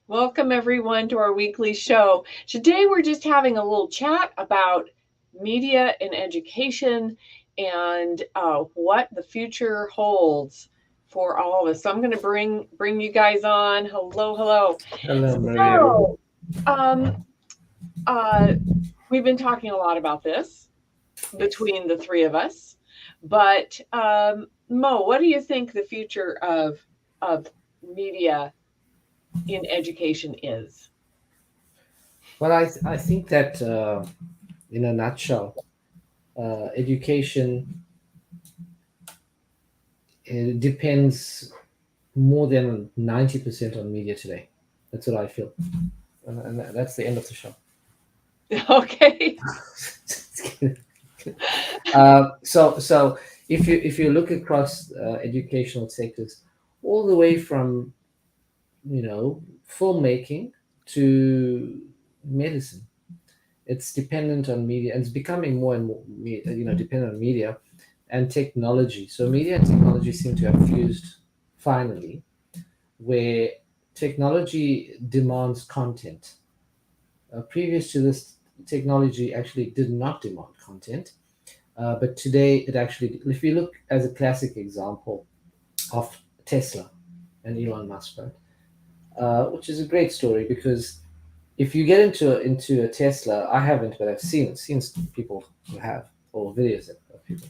Welcome everyone to our weekly show. Today we're just having a little chat about media and education and what the future holds for all of us. So I'm going to bring you guys on. Hello, hello. Hello, Maria. So um, uh, we've been talking a lot about this Yes. between the three of us, but Mo, what do you think the future of media in education is? Well, I think that in a nutshell, education depends more than 90% on media today. That's what I feel. And that's the end of the show. Okay. So if you look across educational sectors, all the way from filmmaking to medicine, it's dependent on media, and it's becoming more and more dependent on media and technology. So media and technology seem to have fused finally, where technology demands content. Previous to this, technology actually did not demand content, but today it actually. If you look as a classic example of Tesla and Elon Musk, right, which is a great story because if you get into a Tesla, I haven't, but I've seen people who have, or videos of people.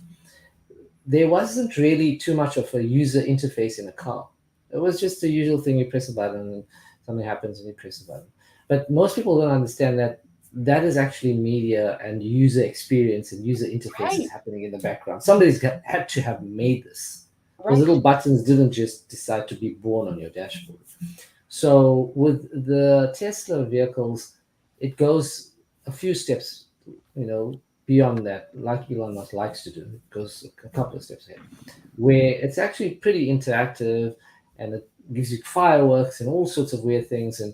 There wasn't really too much of a user interface in a car. It was just the usual thing: you press a button, and something happens, and you press a button. But most people don't understand that that is actually media and user experience and user interfaces Right, happening in the background. Somebody's had to have made this. Those right. little buttons didn't just decide to be born on your dashboard. So with the Tesla vehicles, it goes a few steps, beyond that, like Elon Musk likes to do. It goes a couple of steps ahead, where it's actually pretty interactive, and it gives you fireworks and all sorts of weird things, and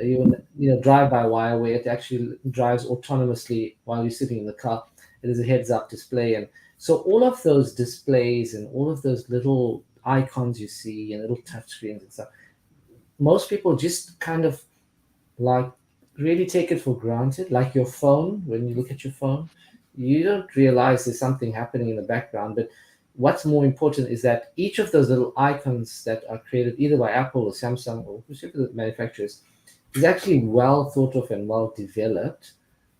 even drive by wire, where it actually drives autonomously while you're sitting in the car. It is a heads up display, and so all of those displays and all of those little icons you see and little touch screens and stuff, most people just kind of like really take it for granted. Like your phone, when you look at your phone, you don't realize there's something happening in the background. But what's more important is that each of those little icons that are created either by Apple or Samsung or whichever the manufacturers is actually well thought of and well developed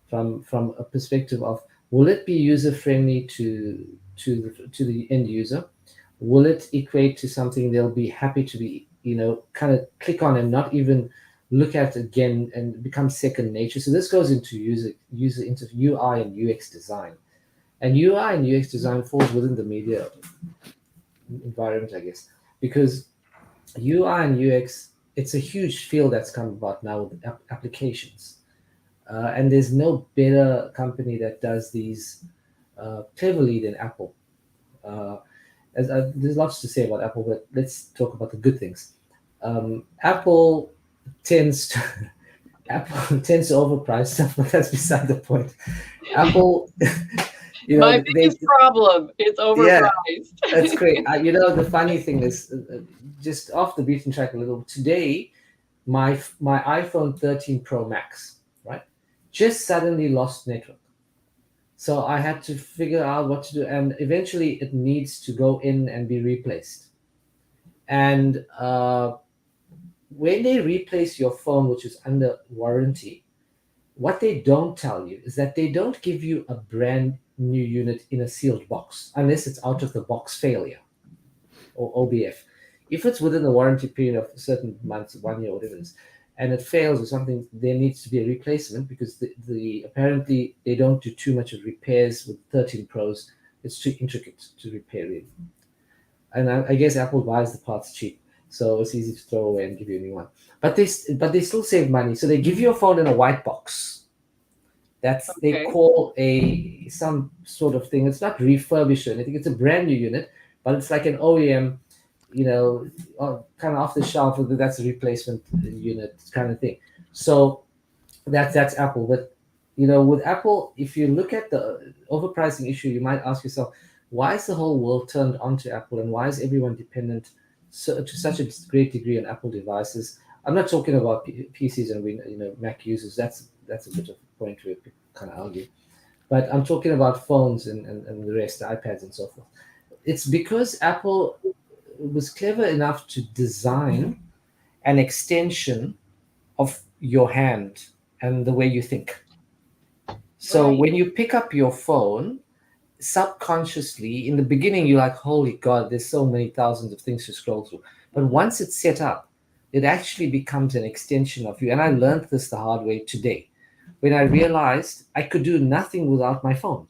from a perspective of, will it be user friendly to the end user? Will it equate to something they'll be happy to be, kind of click on and not even look at again, and become second nature? So this goes into user into UI and UX design. And UI and UX design falls within the media environment, I guess, because UI and UX, it's a huge field that's come about now with applications. And there's no better company that does these cleverly than Apple. Uh, there's lots to say about Apple, but let's talk about the good things. Apple tends to Apple tends to overprice stuff, but that's beside the point. Apple, My they biggest problem, it's yeah, that's overpriced. great. The funny thing is, just off the beaten track a little. Today, my iPhone 13 Pro Max, right, just suddenly lost network. So I had to figure out what to do, and eventually it needs to go in and be replaced. And when they replace your phone, which is under warranty, what they don't tell you is that they don't give you a brand new unit in a sealed box unless it's out of the box failure or OBF. If it's within the warranty period of certain months, 1 year, whatever it is, and it fails or something, there needs to be a replacement because the apparently they don't do too much of repairs with 13 Pros. It's too intricate to repair really. And I guess Apple buys the parts cheap, so it's easy to throw away and give you a new one. But they still save money, so they give you a phone in a white box. That's they Okay. call a some sort of thing. It's not refurbished or anything. It's a brand new unit, but it's like an OEM, kind of off the shelf. That's a replacement unit kind of thing. So that's Apple. But with Apple, if you look at the overpricing issue, you might ask yourself, why is the whole world turned onto Apple, and why is everyone dependent to such a great degree on Apple devices? I'm not talking about PCs and Mac users. That's a bit of a point where people kind of argue. But I'm talking about phones and the rest, the iPads and so forth. It's because Apple was clever enough to design an extension of your hand and the way you think. So Right. when you pick up your phone, subconsciously, in the beginning, you're like, holy God, there's so many thousands of things to scroll through. But Mhm. once it's set up, it actually becomes an extension of you. And I learned this the hard way today when I realized I could do nothing without my phone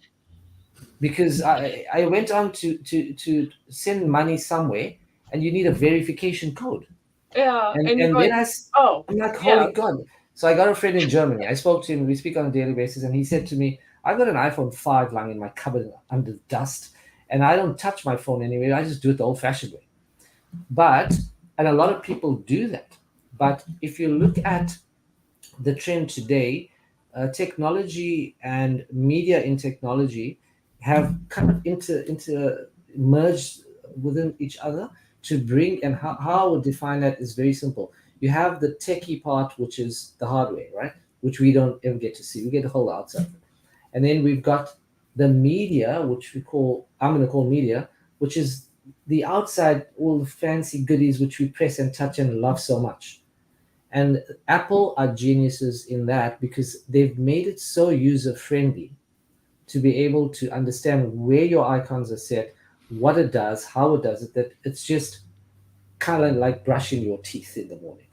because I went on to send money somewhere and you need a verification code. Yeah, And and you're and then going, oh, I'm like, yeah, holy God. So I got a friend in Germany. I spoke to him, we speak on a daily basis, and he said to me, I've got an iPhone 5 lying in my cupboard under dust, and I don't touch my phone anyway. I just do it the old fashioned way. But, and a lot of people do that. But if you look at the trend today, technology and media in technology have kind of into merged within each other to bring, and how I would define that is very simple. You have the techie part, which is the hardware, right? Which we don't ever get to see. We get a whole outside of it. And then we've got the media, which I'm going to call media, which is the outside, all the fancy goodies which we press and touch and love so much. And Apple are geniuses in that because they've made it so user friendly to be able to understand where your icons are set, what it does, how it does it, that it's just kind of like brushing your teeth in the morning.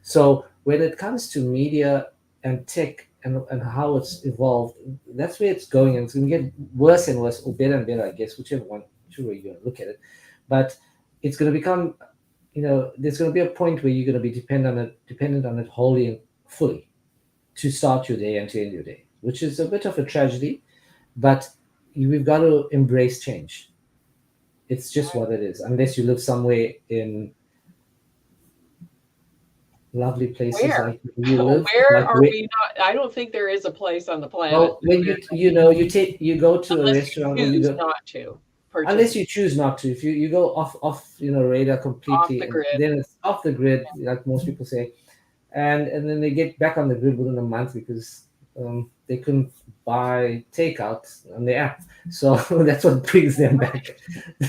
So when it comes to media and tech and how it's evolved, that's where it's going, and it's going to get worse and worse, or better and better, I guess, whichever way you're going to look at it. But it's going to become, there's going to be a point where you're going to be dependent on it wholly and fully to start your day and to end your day, which is a bit of a tragedy. But we've got to embrace change. It's just what it is. Unless you live somewhere in lovely places where? like you live, Where like are where, we not? I don't think there is a place on the planet well, when you go to a unless restaurant, or you you choose go, not to unless participate you choose not to, if you go off radar off completely, the and grid. then it's off the grid, like most people say, and then they get back on the grid within a month because they couldn't buy takeout on the app. So that's what brings them back.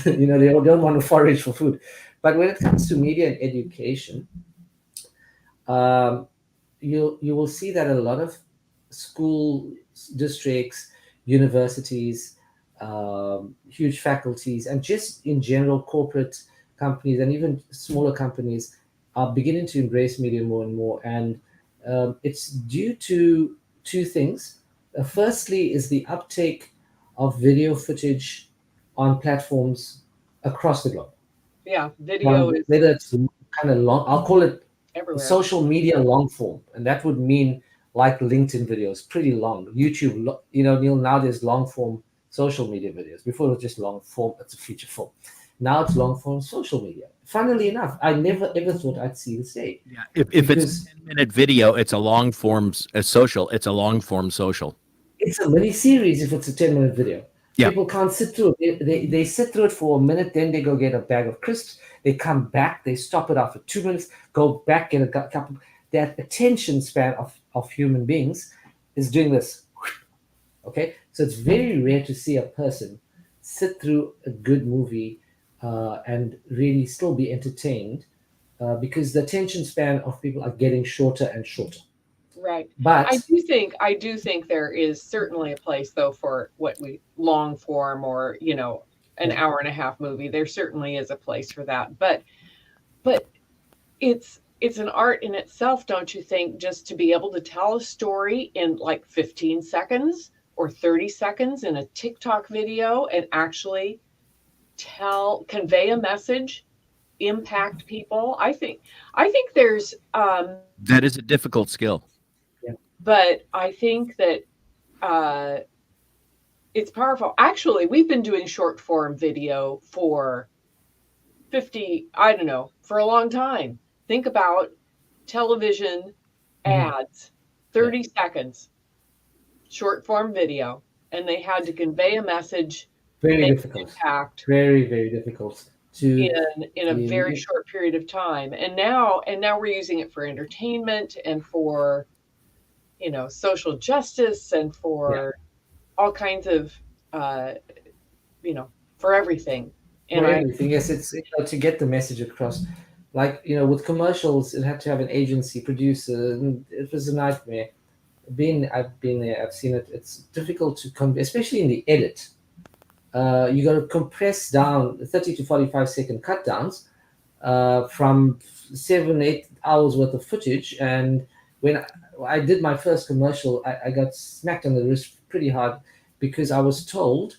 They don't want to forage for food. But when it comes to media and education, um, you will see that a lot of school districts, universities, huge faculties, and just in general corporate companies and even smaller companies are beginning to embrace media more and more. And it's due to two things. Firstly, is the uptake of video footage on platforms across the globe, Yeah, video on is whether it's kind of long, I'll call it everywhere. social media long form, and that would mean like LinkedIn videos, pretty long. YouTube, Neil, now there's long form social media videos. Before it was just long form, it's a feature film. Now it's long form social media. Funnily enough, I never ever thought I'd see this day Yeah, if it's a because 10-minute video, it's a long form social. It's a long form social. it's a mini series if it's a 10-minute video. Yeah. People can't sit through it. They sit through it for a minute, then they go get a bag of crisps. They come back, they stop it after 2 minutes, go back, get a couple. That attention span of human beings is doing this. Okay? So it's very rare to see a person sit through a good movie and really still be entertained because the attention span of people are getting shorter and shorter. Right. But I do think there is certainly a place though for what we long form or, an yeah, hour and a half movie. There certainly is a place for that. But it's an art in itself, don't you think, just to be able to tell a story in like 15 seconds or 30 seconds in a TikTok video and actually convey a message, impact people. I think there's That is a difficult skill. yeah. but I think that uh it's powerful. Actually, we've been doing short form video for 50, I don't know, for a long time. Think about television Mhm. ads, Yeah. 30 seconds, short form video, and they had to convey a message, Very make difficult. an impact. Very, very difficult to in a very short period of time. And now we're using it for entertainment and for, social justice and yeah, for all kinds of, uh, for everything. for And I, everything. Yes, it's to get the message across. Like with commercials, it had to have an agency producer, and it was a nightmare. I've been there. I've seen it. It's difficult to especially in the edit. You got to compress down 30 to 45-second cut downs from 7 8 hours worth of footage. And when I did my first commercial, I got smacked on the wrist pretty hard because I was told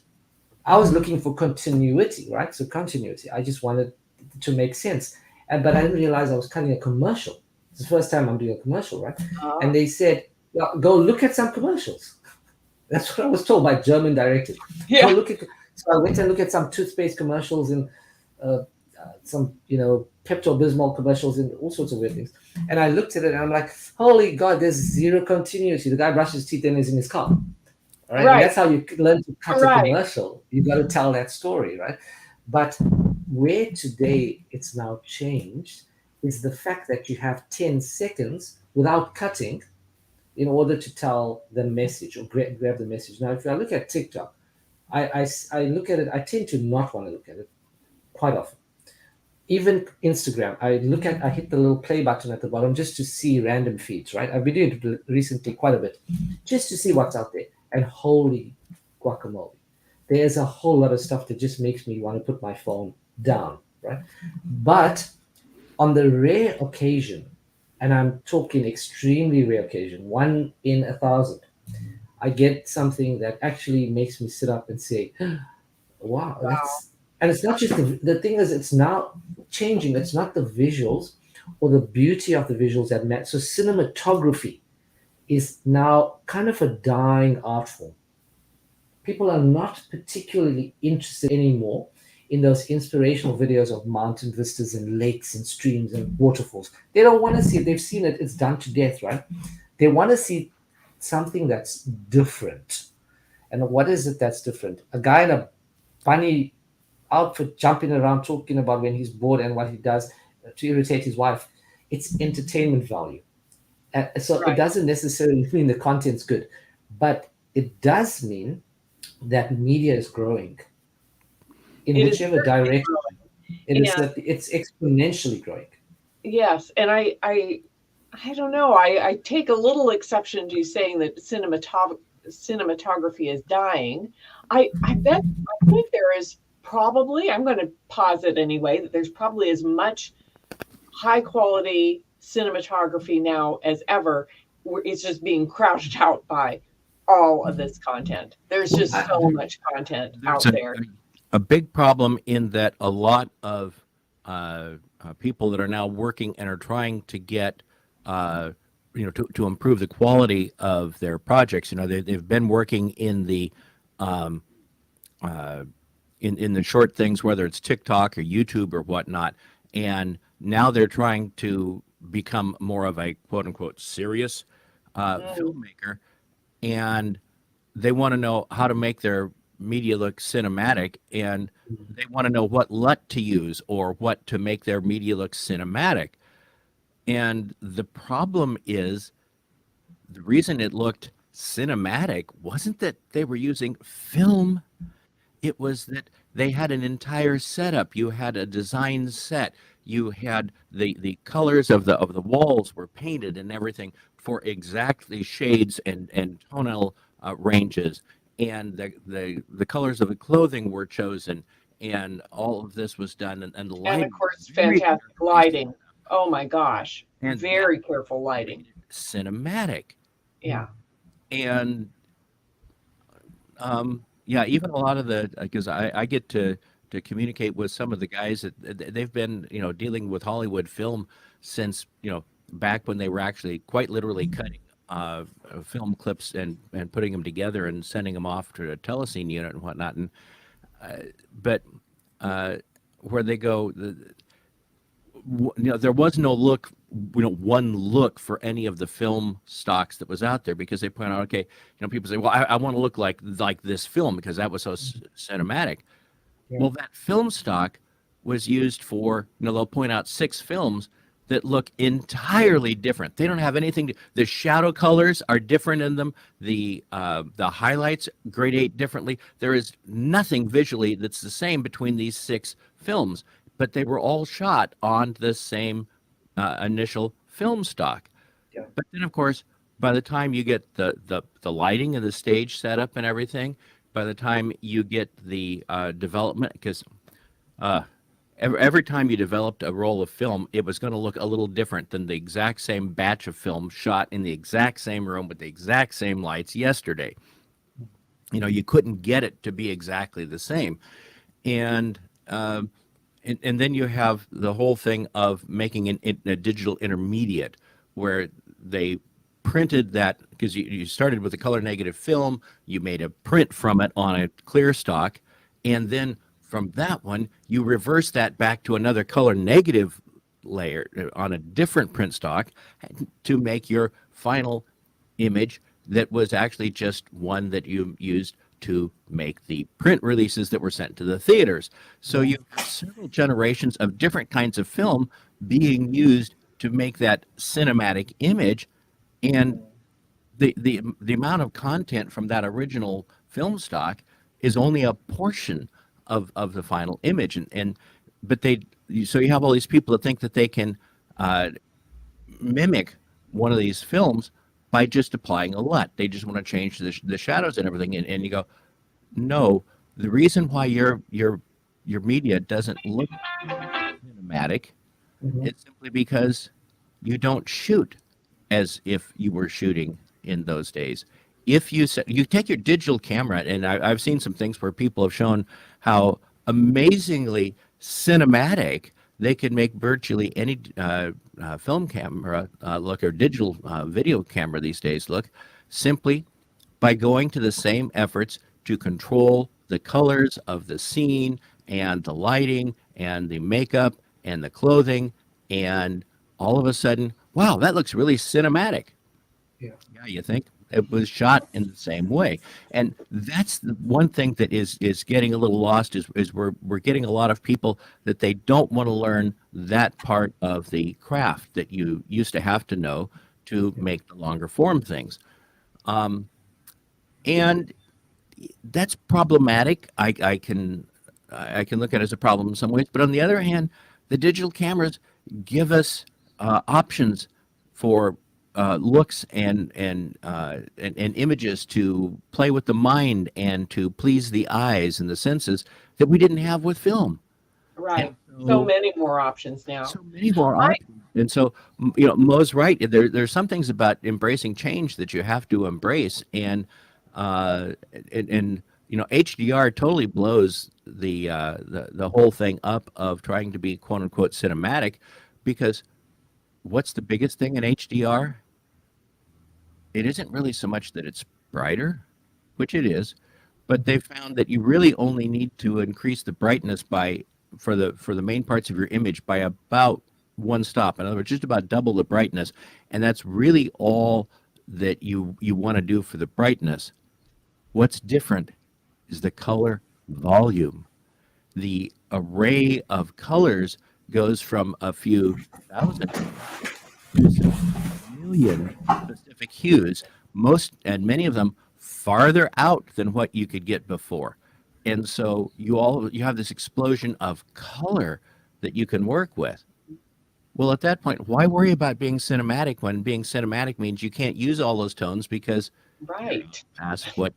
I was looking for continuity, right? So continuity. I just wanted to make sense, but I didn't realize I was cutting a commercial. It's the first time I'm doing a commercial, right? uh, And they said, "Well, go look at some commercials." That's what I was told by German directors. Go yeah, look at. So I went and looked at some toothpaste commercials and uh, some, Pepto Bismol commercials and all sorts of weird things. And I looked at it and I'm like, holy God, there's zero continuity. The guy brushes his teeth and is in his car. All right. And right, that's how you learn to cut a right, commercial. You got to tell that story, right? But where today it's now changed is the fact that you have 10 seconds without cutting in order to tell the message or grab the message. Now, if I look at TikTok, I look at it, I tend to not want to look at it quite often. Even Instagram, I hit the little play button at the bottom just to see random feeds, right? I've been doing it recently quite a bit, just to see what's out there. And holy guacamole, there's a whole lot of stuff that just makes me want to put my phone down, right? But on the rare occasion, and I'm talking extremely rare occasion, 1 in 1,000, I get something that actually makes me sit up and say, wow, wow, that's, and it's not just the thing is, it's now changing. It's not the visuals or the beauty of the visuals that matter. So cinematography is now kind of a dying art form. People are not particularly interested anymore in those inspirational videos of mountain vistas and lakes and streams and waterfalls. They don't want to see it. They've seen it. It's done to death, right? They want to see something that's different. And what is it that's different? A guy in a bunny outfit jumping around talking about when he's bored and what he does to irritate his wife. It's entertainment value. So it right. doesn't necessarily mean the content's good, but it does mean that media is growing in It is whichever certainly direction. It growing. is that it's exponentially growing. Yes, and I don't know. I take a little exception to you saying that cinematography is dying. I think there is probably, I'm going to posit anyway, that there's probably as much high quality cinematography now as ever. It's just being crowded out by all of this content. There's Well, just so much content there's out there. a big problem in that a lot of people that are now working and are trying to get to improve the quality of their projects. They've been working in the uh, in the short things, whether it's TikTok or YouTube or whatnot, and now they're trying to become more of a quote unquote serious Mm, filmmaker, and they want to know how to make their media look cinematic, and they want to know what LUT to use or what to make their media look cinematic. And the problem is the reason it looked cinematic wasn't that they were using film. It was that they had an entire setup. You had a design set. You had the colors of the walls were painted and everything for exactly shades and tonal ranges, and the colors of the clothing were chosen, and all of this was done, and the and of lighting was course, very fantastic carefully set lighting. Oh my gosh, up, and that very careful lighting. made it cinematic. Yeah. And yeah, even a lot of the because I get to communicate with some of the guys that they've been dealing with Hollywood film since back when they were actually quite literally cutting film clips and putting them together and sending them off to a telecine unit and whatnot. And but uh, where they go, there was no look, one look for any of the film stocks that was out there, because they point out, okay, people say, well, I want to look like this film because that was so cinematic. Yeah. Well, that film stock was used for, they'll point out 6 films that look entirely different. They don't have anything to, the shadow colors are different in them. The highlights gradate differently. There is nothing visually that's the same between these 6 films, but they were all shot on the same initial film stock. Yeah. But then, of course, by the time you get the lighting and the stage setup and everything, by the time you get the development, because uh, every time you developed a roll of film, it was going to look a little different than the exact same batch of film shot in the exact same room with the exact same lights yesterday. You couldn't get it to be exactly the same. And and then you have the whole thing of making a digital intermediate where they printed that, because you started with a color negative film, you made a print from it on a clear stock, and then from that one you reverse that back to another color negative layer on a different print stock to make your final image that was actually just one that you used to make the print releases that were sent to the theaters. So you have several generations of different kinds of film being used to make that cinematic image, and the amount of content from that original film stock is only a portion of the final image, and but so you have all these people that think that they can uh, mimic one of these films by just applying a LUT. They just want to change the shadows and everything, and you go, no. The reason why your media doesn't look cinematic Mhm. is simply because you don't shoot as if you were shooting in those days. If you take your digital camera, and I've seen some things where people have shown how amazingly cinematic they can make virtually any film camera look, or digital video camera these days look, simply by going to the same efforts to control the colors of the scene and the lighting and the makeup and the clothing, and all of a sudden, wow, that looks really cinematic. Yeah. Yeah, you think it was shot in the same way, and that's the one thing that is getting a little lost, is we're getting a lot of people that they don't want to learn that part of the craft that you used to have to know to Yeah. make the longer form things. And that's problematic. I can look at it as a problem in some ways, but on the other hand, the digital cameras give us options for looks and images to play with the mind and to please the eyes and the senses that we didn't have with film. And Right. So so many more options now. so many more I options. And so, Mo's right. There's some things about embracing change that you have to embrace, uh, and HDR totally blows the whole thing up of trying to be quote unquote cinematic, because what's the biggest thing in HDR? It isn't really so much that it's brighter, which it is, but they found that you really only need to increase the brightness by for the main parts of your image by about one stop. In other words, just about double the brightness, and that's really all that you want to do for the brightness. What's different is the color volume. The array of colors goes from a few thousand to several million specific hues, most and many of them farther out than what you could get before. And so you have this explosion of color that you can work with. Well, at that point, why worry about being cinematic when being cinematic means you can't use all those tones because you're right. past what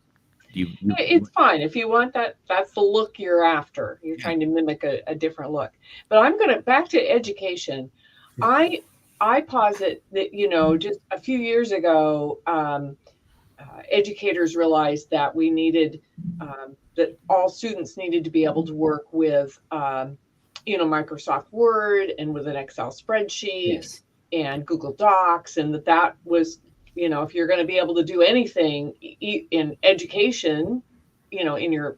you It's fine if you want that. That's the look you're after. You're yeah. trying to mimic a different look. But I'm gonna back to education. Yeah. I posit that just a few years ago, educators realized that we needed that all students needed to be able to work with Microsoft Word and with an Excel spreadsheet Yes. and Google Docs, and that was if you're going to be able to do anything in education, in your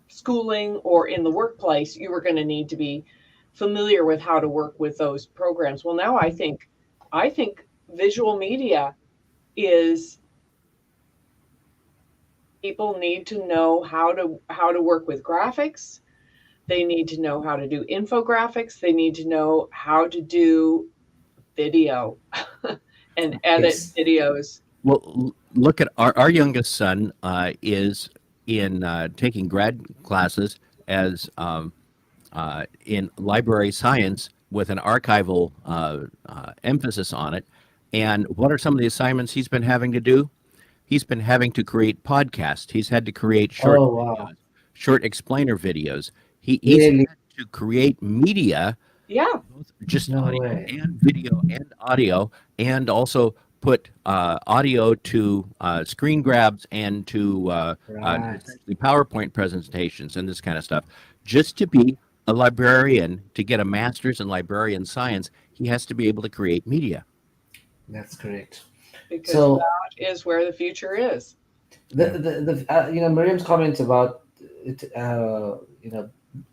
schooling or in the workplace, you were going to need to be familiar with how to work with those programs. Well, now I think visual media is people need to know how to work with graphics. They need to know how to do infographics. They need to know how to do video and edit Yes. videos. Well, look at our youngest son is in taking grad classes as in library science with an archival emphasis on it. And what are some of the assignments he's been having to do? He's been having to create podcasts. He's had to create short Oh wow. videos, short explainer videos. He's Really? had to create media, Yeah, both just No audio way. and video and audio, and also put audio to screen grabs and to Right. essentially PowerPoint presentations and this kind of stuff. Just to be a librarian, to get a master's in librarian science, he has to be able to create media. That's correct. because So that is where the future is. Yeah. Miriam's comment about it,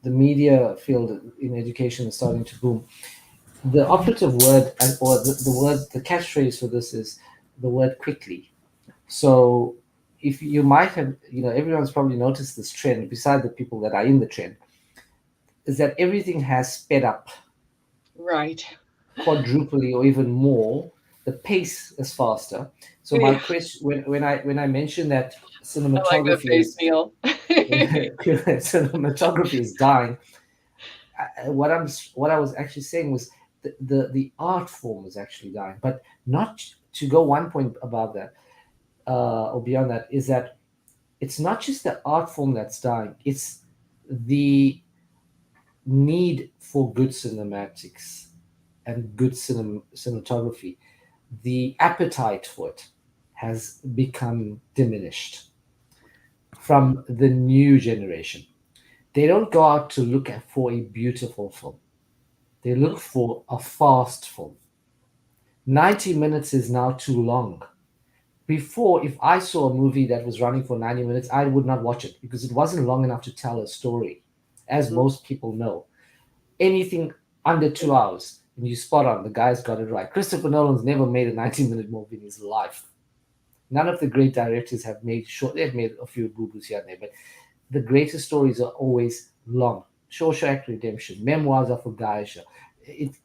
the media field in education is starting to boom. The operative word or the word, the catchphrase for this is the word quickly. So if you might have, everyone's probably noticed this trend, beside the people that are in the trend, is that everything has sped up Right. quadruply or even more. The pace is faster. So my Yeah, question, when I mentioned that I like that cinematography face, is Neil. cinematography is dying, what I was actually saying was the art form is actually dying, but not to go one point above that or beyond that is that it's not just the art form that's dying; it's the need for good cinematics and good cinematography. The appetite for it has become diminished from the new generation. They don't go out to look for a beautiful film. They look for a fast film. 90 minutes is now too long. Before, if I saw a movie that was running for 90 minutes, I would not watch it because it wasn't long enough to tell a story, as Mhm. most people know. Anything under 2 hours, and you spot on, the guy's got it right. Christopher Nolan's never made a 90-minute movie in his life. None of the great directors have made short, they've made a few boo boos here and there, but the greatest stories are always long. Shawshank Redemption, Memoirs of a Geisha,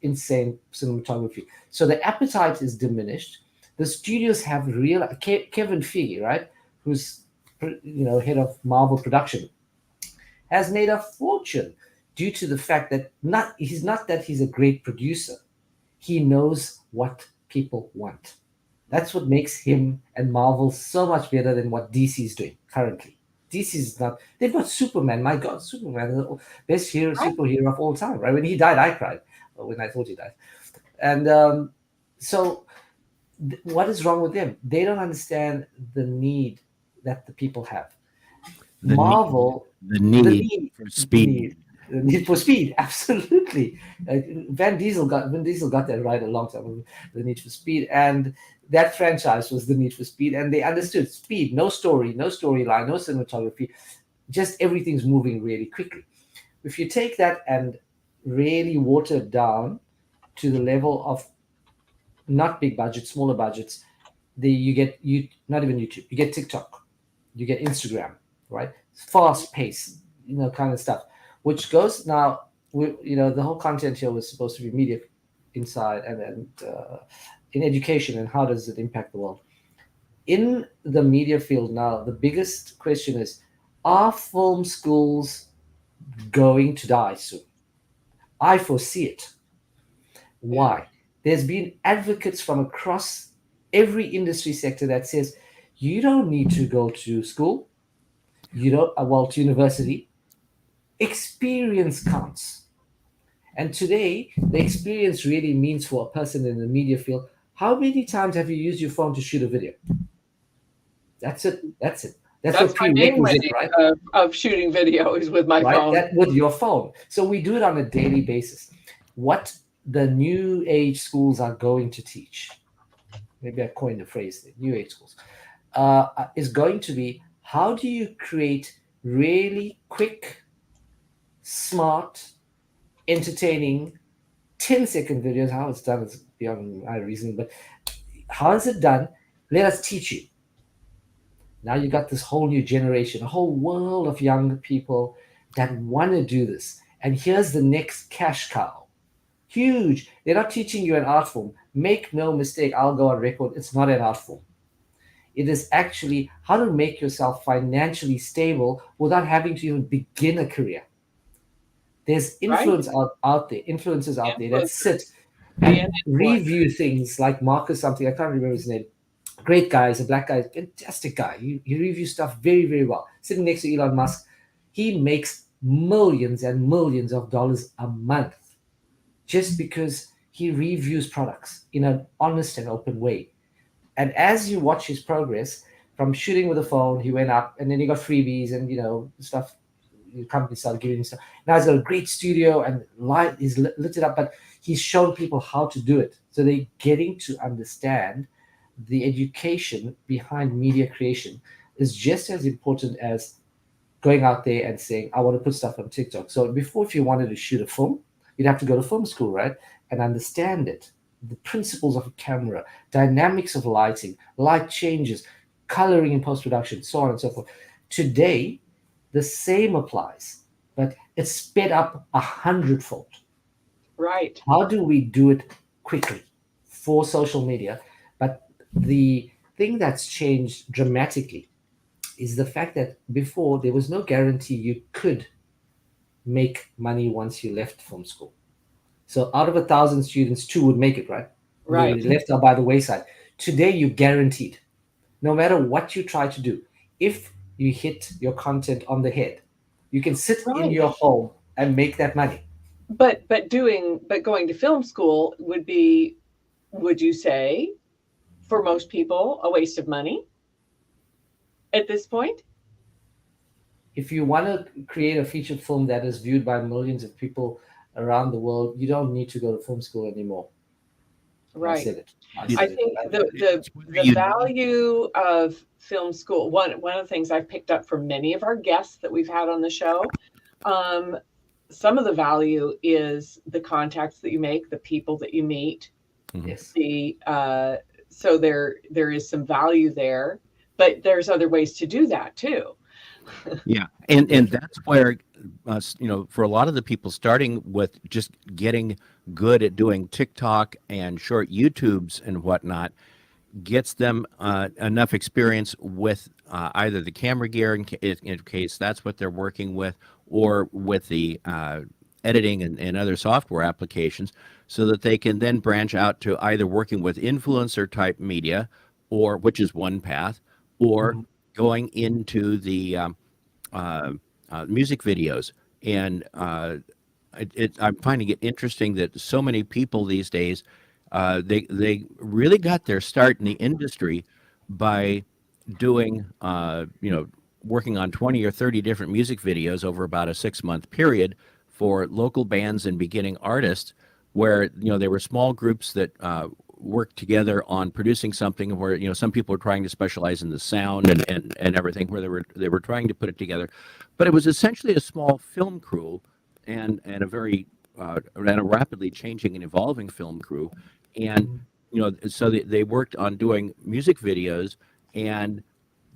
insane cinematography. So the appetite is diminished. The studios have real Kevin Feige, right, who's head of Marvel production, has made a fortune due to the fact that not that he's a great producer. He knows what people want. That's what makes him and Marvel so much better than what DC is doing currently. DC is not. They've got Superman. My God, Superman is the best hero, Right. superhero of all time. Right? When he died, I cried. When I thought he died, and so what is wrong with them? They don't understand the need that the people have. The need, Marvel, the the need need, for the need, speed. the need for speed. Absolutely, Vin Diesel got that right a long time ago. The need for speed, and that franchise was the need for speed, and they understood speed. No story, no storyline, no cinematography. Just everything's moving really quickly. If you take that and really water it down to the level of not big budgets, smaller budgets, you get you not even YouTube, you get TikTok, you get Instagram, right? Fast pace, kind of stuff, which goes now. The whole content here was supposed to be media inside and in education, and how does it impact the world in the media field now. The biggest question is, are film schools going to die soon? I foresee it. Yeah. Why? There's been advocates from across every industry sector that says you don't need to go to school, you don't well, to university. Experience counts. And today, the experience really means, for a person in the media field, how many times have you used your phone to shoot a video? That's it. That's it. That's a That's my main way prerequisite, right? of shooting video is with my Right? phone. That with your phone. So we do it on a daily basis. What the new age schools are going to teach, maybe I coined the phrase, the new age schools, is going to be, how do you create really quick, smart, entertaining 10-second videos? How it's done is beyond my reasoning, but how is it done? Let us teach you. Now you got this whole new generation, a whole world of young people that want to do this. and here's the next cash cow. Huge. They're not teaching you an art form. Make no mistake, I'll go on record. It's not an art form. It is actually how to make yourself financially stable without having to even begin a career. There's Right. out there, influencers out there that sit Influencers. Be an and influencer. review things like Marcus something. I can't remember his name. Great guy, he's a black guy, fantastic guy. He reviews stuff very, very well. Sitting next to Elon Musk, he makes millions and millions of dollars a month just because he reviews products in an honest and open way. And as you watch his progress from shooting with a phone, he went up and then he got freebies and stuff. The company started giving him stuff. Now he's got a great studio and light is lit it up, but he's shown people how to do it. So they're getting to understand the education behind media creation is just as important as going out there and saying, I want to put stuff on TikTok. So before, if you wanted to shoot a film, you'd have to go to film school, right? And understand it, the principles of a camera, dynamics of lighting, light changes, coloring in post-production, so on and so forth. Today, the same applies, but it's sped up 100-fold. Right. How do we do it quickly for social media? But the thing that's changed dramatically is the fact that before there was no guarantee you could make money once you left film school. So out of 1,000 students, two would make it, right? And they were Right. left out by the wayside. Today, you're guaranteed, no matter what you try to do, if you hit your content on the head, you can sit in Right. your home and make that money. But going to film school would be, would you say, for most people, a waste of money at this point? If you want to create a feature film that is viewed by millions of people around the world, you don't need to go to film school anymore. And I Right. said it. I It, I said it. think I- the it's whether the you need value of film school, one of the things I've picked up from many of our guests that we've had on the show, um, some of the value is the contacts that you make, the people that you meet, Mhm. Yes. the so there is some value there, but there's other ways to do that too. Yeah, and that's where for a lot of the people starting with just getting good at doing TikTok and short YouTubes and whatnot gets them enough experience with either the camera gear in case that's what they're working with, or with the editing and other software applications, so that they can then branch out to either working with influencer type media, or which is one path, or Mhm. going into the uh, music videos. And I'm finding it interesting that so many people these days, they really got their start in the industry by doing working on 20 or 30 different music videos over about a 6 month period for local bands and beginning artists, where there were small groups that worked together on producing something, where some people were trying to specialize in the sound and everything, where they were trying to put it together, but it was essentially a small film crew, and a rapidly changing and evolving film crew. And Mhm. so they worked on doing music videos, and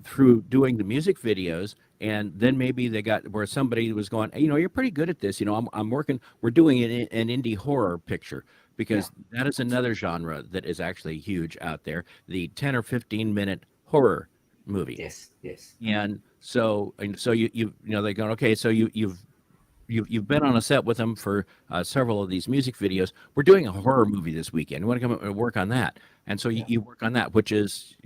through doing the music videos, and then maybe they got where somebody was going, hey, you're pretty good at this. I'm working, we're doing an indie horror picture, Yeah. because that is another genre that is actually huge out there, the 10 or 15 minute horror movie. Yes. Yes. And so they're going, okay, so you've been on a set with them for several of these music videos. We're doing a horror movie this weekend. You want to come and work on that? And so you, Yeah. you work on that, which is,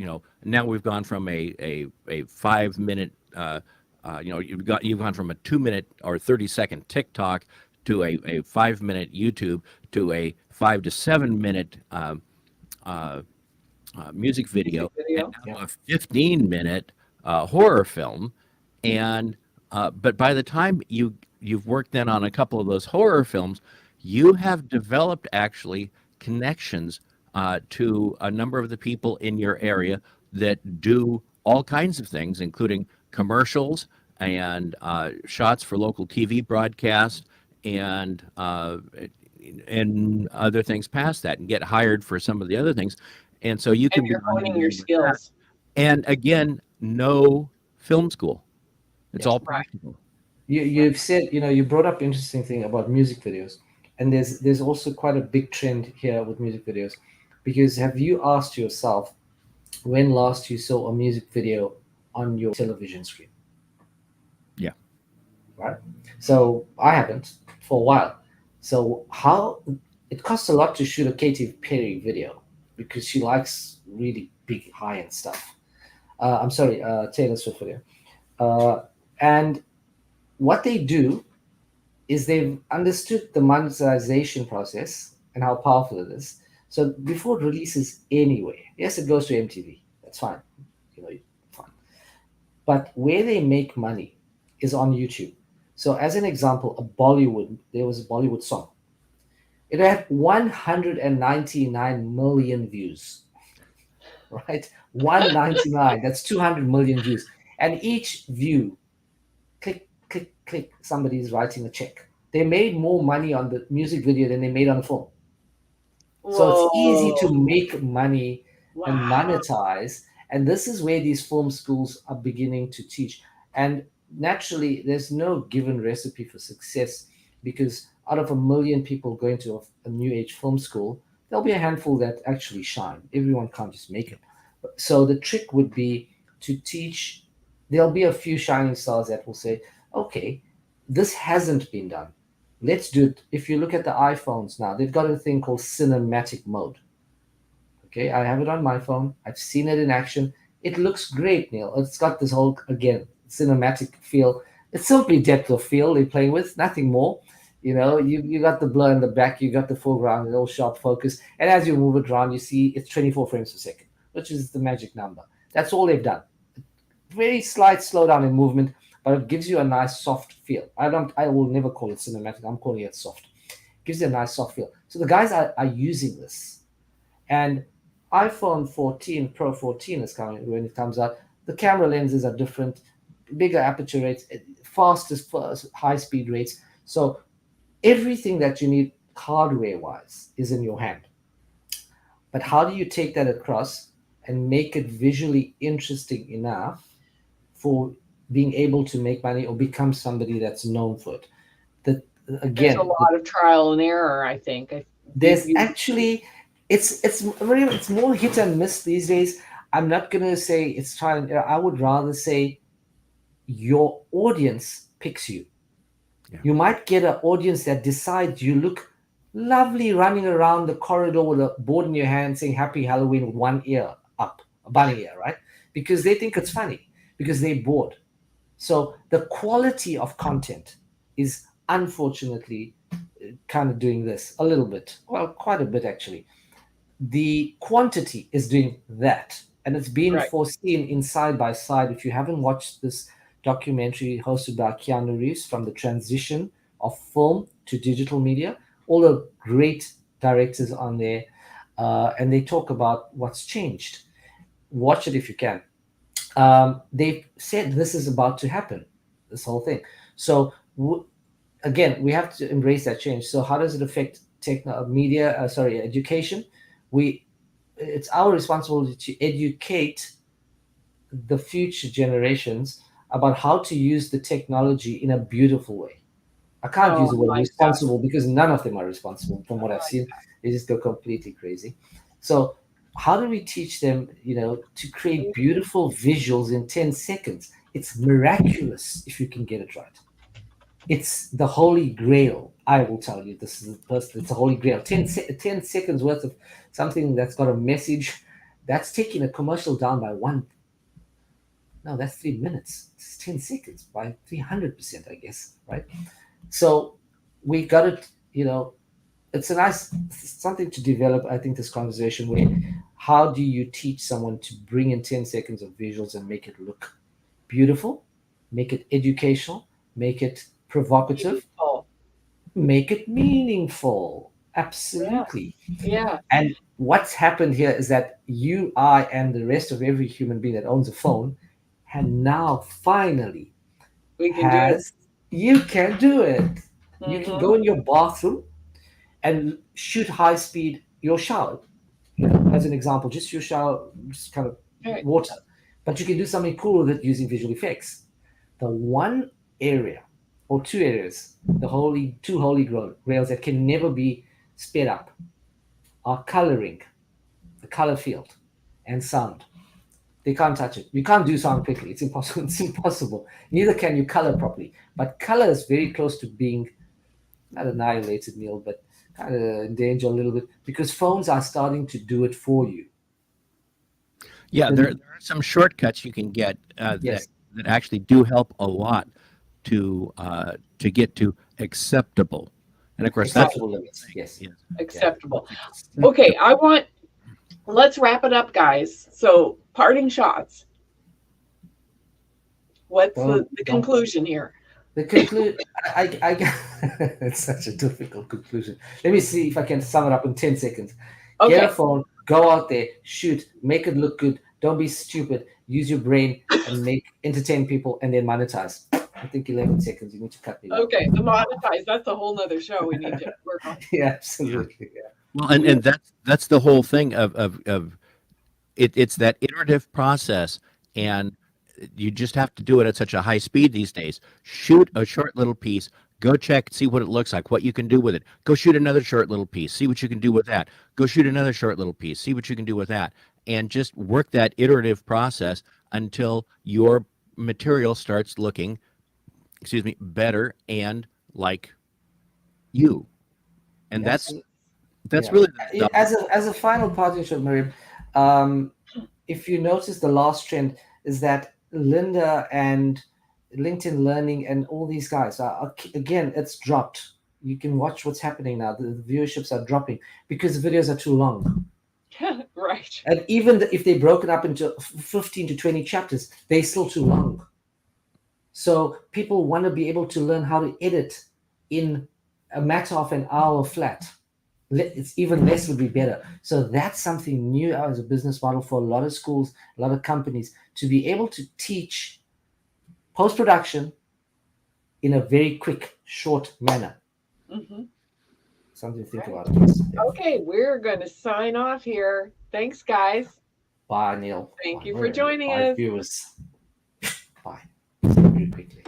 now we've gone from a 5 minute, you've gone from a 2 minute or 30-second TikTok to a 5 minute YouTube, to a 5 to 7 minute uh, music Music video, and video. now Yeah. a 15 minute horror film. And but by the time you've worked then on a couple of those horror films, you have developed actually connections to a number of the people in your area that do all kinds of things, including commercials and shots for local TV broadcasts, and other things past that, and get hired for some of the other things. And so you And can be you're running honing your away with that. skills. And again, no film school. It's Yeah. all Right. practical. You've said, you brought up interesting thing about music videos, and there's also quite a big trend here with music videos, because have you asked yourself when last you saw a music video on your television screen, Yeah. right? So I haven't for a while. So how it costs a lot to shoot a Katy Perry video because she likes really big high end stuff. I'm sorry, Taylor Swift video. And what they do is they've understood the monetization process and how powerful it is. So before it releases anywhere, yes, it goes to MTV. That's fine, you know, fine. But where they make money is on YouTube. So as an example, there was a Bollywood song. It had 199 million views, right? 199. That's 200 million views, and each view, click, click, click, somebody's writing a check. They made more money on the music video than they made on the film. So it's easy to Whoa. make money and Wow. monetize. And this is where these film schools are beginning to teach. And naturally, there's no given recipe for success, because out of a million people going to a new age film school, there'll be a handful that actually shine. Everyone can't just make it. So the trick would be to teach, there'll be a few shining stars that will say, okay, this hasn't been done. Let's do it. If you look at the iPhones now, they've got a thing called cinematic mode. Okay, I have it on my phone. I've seen it in action. It looks great, Neil. It's got this whole, again, cinematic feel. It's simply depth of field they're playing with, nothing more. You got the blur in the back, you got the foreground, a little sharp focus, and as you move it around, you see it's 24 frames per second, which is the magic number. That's all they've done. Very slight slowdown in movement, but it gives you a nice soft feel. I will never call it cinematic. I'm calling it soft. Gives you a nice soft feel. So the guys are using this, and iPhone 14 Pro 14 is coming. When it comes out, the camera lenses are different, bigger aperture rates, fastest high speed rates. So everything that you need hardware wise is in your hand. But how do you take that across and make it visually interesting enough for being able to make money or become somebody that's known for it? That There's a again, lot of trial and error, I think. there's actually, it's more hit and miss these days. I'm not gonna say it's trial and error. I would rather say your audience picks you. Yeah. You might get an audience that decides you look lovely running around the corridor with a board in your hand saying Happy Halloween with one ear up, a bunny ear, right? Because they think it's funny, because they're bored. So the quality of content is unfortunately kind of doing this a little bit, well, quite a bit actually. The quantity is doing that, and it's been Right. foreseen in Side by Side. If you haven't watched this documentary hosted by Keanu Reeves, from the transition of film to digital media, all the great directors on there, and they talk about what's changed. Watch it if you can. They said this is about to happen, this whole thing. So again, we have to embrace that change. So how does it affect media? Education. We It's our responsibility to educate the future generations about how to use the technology in a beautiful way. I can't Oh, use the I word like that. responsible because none of them are responsible from I what I've like seen. They just go completely crazy. So how do we teach them, to create beautiful visuals in 10 seconds? It's miraculous if you can get it right. It's the holy grail. I will tell you, this is the person. It's a holy grail. 10 seconds worth of something that's got a message. That's taking a commercial down by one. No, that's 3 minutes. It's 10 seconds by 300%, I guess, right? So we got it. It's a nice something to develop. I think this conversation where, how do you teach someone to bring in 10 seconds of visuals and make it look beautiful, make it educational, make it provocative, Beautiful. make it meaningful. Yeah. Absolutely. Yeah. And what's happened here is that you, I, and the rest of every human being that owns a phone, and now finally We can do it. has, you can do it. You can Hmm. go in your bathroom and shoot high speed your shower, as an example, just your shower, just kind of Right. water. But you can do something cool with it using visual effects. The one area or two areas, two holy grails that can never be sped up are coloring, the color field, and sound. They can't touch it. You can't do sound quickly. It's impossible. It's impossible. Neither can you color properly. But color is very close to being not annihilated, Neil, but kind of in danger a little bit because phones are starting to do it for you. Yeah, there The, are some shortcuts you can get yes, that actually do help a lot to get to acceptable. And of course, that's the acceptable whole limits. thing. Yes. Yes, Yeah. Acceptable. Okay, acceptable. let's wrap it up, guys. So, parting shots. What's the Don't conclusion here? the conclude. It's such a difficult conclusion. Let me see if I can sum it up in 10 seconds. Get a Okay. phone, go out there, shoot, make it look good. Don't be stupid. Use your brain and entertain people, and then monetize. I think 11 seconds. You need to cut me down. Okay, the monetize. That's a whole nother show we need to work on. Yeah, Yeah. absolutely. Yeah. Well, We and that's the whole thing of it's that iterative process, and you just have to do it at such a high speed these days. Shoot a short little piece, go check, see what it looks like, what you can do with it. Go shoot another short little piece, see what you can do with that. Go shoot another short little piece, see what you can do with that, and just work that iterative process until your material starts looking, excuse me, better and like you. And Yes. that's Yeah. really the As a final parting shot, Miriam, um, if you notice the last trend is that Linda and LinkedIn Learning and all these guys again, it's dropped. You can watch what's happening now. The viewerships are dropping because the videos are too long. right. And even if they're broken up into 15 to 20 chapters, they're still too long. So people want to be able to learn how to edit in a matter of an hour flat. It's even less would be better. So that's something new as a business model for a lot of schools, a lot of companies to be able to teach post production in a very quick, short manner. Hmm. Something to think Right. about. I guess. Yeah. Okay, we're going to sign off here. Thanks, guys. Bye, Neil. Thank Bye, you for Miriam. joining Bye, us. viewers. Bye. Very quickly.